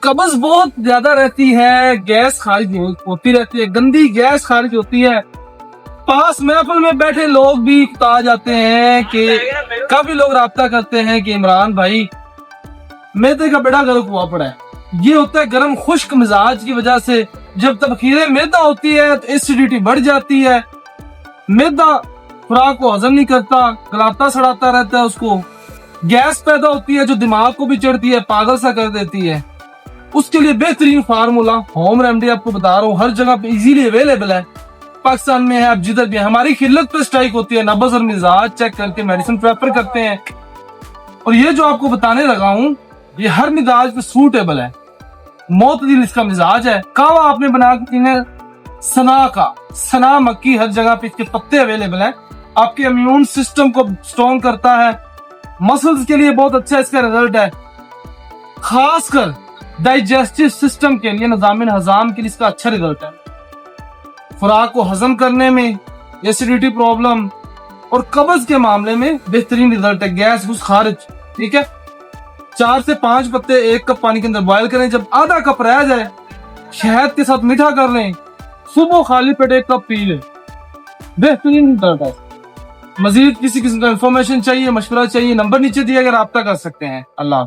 قبض بہت زیادہ رہتی ہے، گیس خارج ہوتی رہتی ہے، گندی گیس خارج ہوتی ہے، پاس محفل میں بیٹھے لوگ بھی بتا جاتے ہیں کہ کافی لوگ رابطہ کرتے ہیں کہ عمران بھائی میدے کا بیڑا گرک ہوا پڑا ہے۔ یہ ہوتا ہے گرم خشک مزاج کی وجہ سے، جب تبخیر میدا ہوتی ہے تو ایسیڈیٹی بڑھ جاتی ہے، میدا خوراک کو ہضم نہیں کرتا، گلاتا سڑاتا رہتا ہے، اس کو گیس پیدا ہوتی ہے جو دماغ کو بھی چڑھتی ہے، پاگل سا کر دیتی ہے۔ اس کے لیے بہترین فارمولا ہوم ریمیڈی آپ کو بتا رہا ہوں، ہر جگہ پہ ایزیلی اویلیبل ہے، پاکستان میں ہے، اب جدھر بھی ہے۔ ہماری خلت پہ اسٹرائک ہوتی ہے، نبض اور مزاج چیک کر کے میڈیسن پریفر کرتے ہیں، اور یہ جو آپ کو بتانے لگا ہوں یہ ہر مزاج پہ سوٹیبل ہے، معتدل اس کا مزاج ہے۔ کہوا آپ نے بنا کے پینا ہے سنا کا، سنا مکی، ہر جگہ پہ اس کے پتے اویلیبل ہیں، آپ کے امیون سسٹم کو سٹرونگ کرتا ہے، مسلز کے لیے بہت اچھا اس کا رزلٹ ہے، خاص کر ڈائجسٹو سسٹم کے لیے، نظام ہضم کے لیے اس کا اچھا رزلٹ ہے، خوراک کو ہضم کرنے میں، ایسیڈیٹی پرابلم اور قبض کے معاملے میں بہترین رزلٹ ہے، گیس گوس خارج۔ ٹھیک ہے، 4 سے 5 پتے 1 کپ پانی کے اندر بوائل کریں، جب آدھا کپ رہ جائے شہد کے ساتھ میٹھا کر لیں، صبح خالی پیٹ 1 کپ پی لیں، بہترین رزلٹ ہے۔ مزید کسی قسم کا انفارمیشن چاہیے، مشورہ چاہیے، نمبر نیچے دیا گیا، رابطہ کر سکتے ہیں۔ اللہ